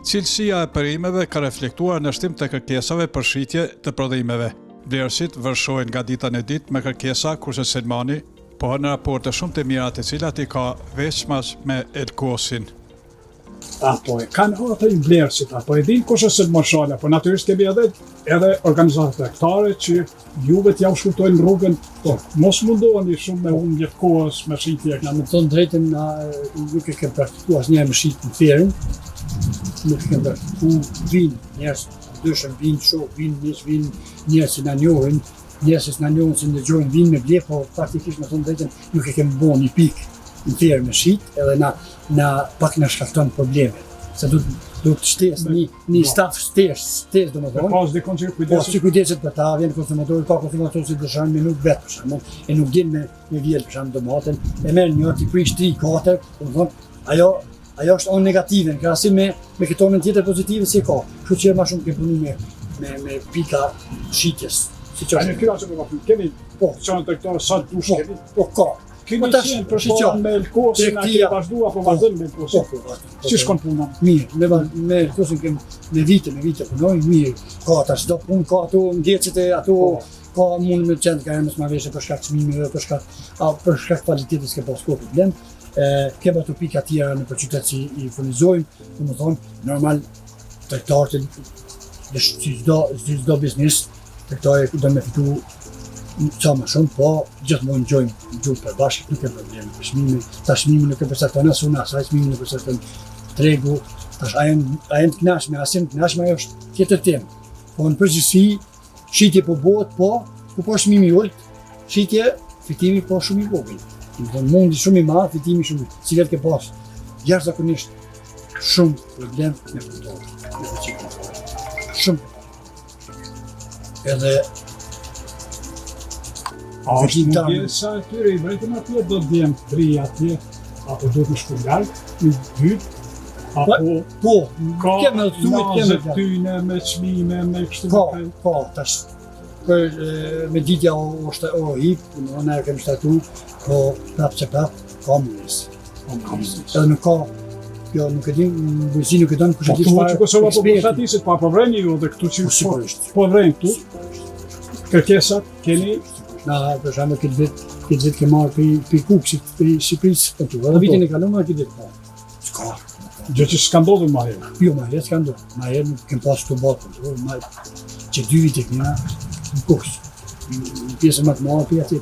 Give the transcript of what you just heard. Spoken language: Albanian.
Cilësia e perimeve ka reflektuar në shtim të kërkesave për shitje të prodhimeve. Vlerësit vërshojnë nga dita në ditë me kërkesa, kurse Selmani pohon në raporte shumë të mira të cilat i ka veçmas me Elkosin. Apo e kanë ato i vlerësit, apo e din kush është Selmani, po natyrisht kemi edhe organizatat tregtare që juve t'ja u shkurtojnë rrugën, po mos mundoheni shumë me humbje të kohës me shitje. Na më thonë drejtën, nuk e kem praktikuar asnjëherë me shitje në ferin, nuk e kem praktikuar, vinë njerëz, dyshëm vinë shok, vinë njerëz që na njohin, njerëz që na njohin që ndëgjojnë vinë me ble, po praktikisht me thonë drejtën nuk e kem bën një pikë në ferë me shit, edhe na pak na shkakton probleme. Se do të shtesë një staf shtesë domethënë. Pas dikon që kujdeset. Po kujdeset për ta, vjen konsumatori, ka konsumator që dëshiron me nuk vet për shembull, e nuk din me vjet për shembull domaten, e merr një ti prish 3-4, domethënë ajo është on negative, në krahasim me këtonin tjetër pozitive si ka. Kështu që më shumë ke punu me pika shitjes. Siç është. Ai kjo është më pak. Kemi çon tregtore sa dush kemi. Po ka. Kemi qenë për me Elkosin, a ke vazhdu apo vazhdon me Elkosin? Si shkon puna? Mirë, me Elkosin kem me vite punojnë, mirë. Ka tash do punë, ka ato ndjeçet e ato, ka mund me qenë ka mësë ma veshe për shkak çmimeve, për shkak kvalitetës ke pas problem. Kem ato pika tjera në për qytet që i furnizojmë, domethënë normal tregtarët si çdo biznes, tregtarët do me fitu qa më shumë, po gjithmonë gjojmë gjurë për bashkë, nuk e probleme për shmimi, ta shmimi nuk e përsekton as unë, asaj shmimi nuk e përsekton tregu, tash a jenë të knashme, as jenë të knashme, ajo është tjetër temë. Po në përgjithësi, shitje po bëhet, po shmimi ullët, shitje, fitimi po shumë i vogël. Mundi shumë i madh, fitimi shumë, si vetë ke pas, jashtëzakonisht shumë problem me punëtorët, shumë. Edhe a është mundjesa e tyre i brejtën atje, do të djemë të drija atje, apo do të shku larkë, një dytë, apo ka nazë tyne me qmime, me kështu më kaj? Po, tash, me ditja është o hip, në e kemë shtatu, po prapë që prapë, ka mënës. Edhe nuk ka, jo, nuk e di, në bujësi nuk e do në kështë gjithë farë. Po që Kosova po përshatisit, pa po vrejnë ju dhe këtu që po vrejnë këtu, kërkesat, keni. Na, për shembull, këtë vit ke marrë për Kukësit, për Shqipërisë, këtu. Edhe vitin e kaluar këtë vit, po. S'ka. Gjë që s'ka ndodhur ma herë. Jo, ma herë s'ka ndodhur. Ma herë nuk kem pas këtu botë, që 2 vite këna në Kukës. Në pjesën më të madhe për atje.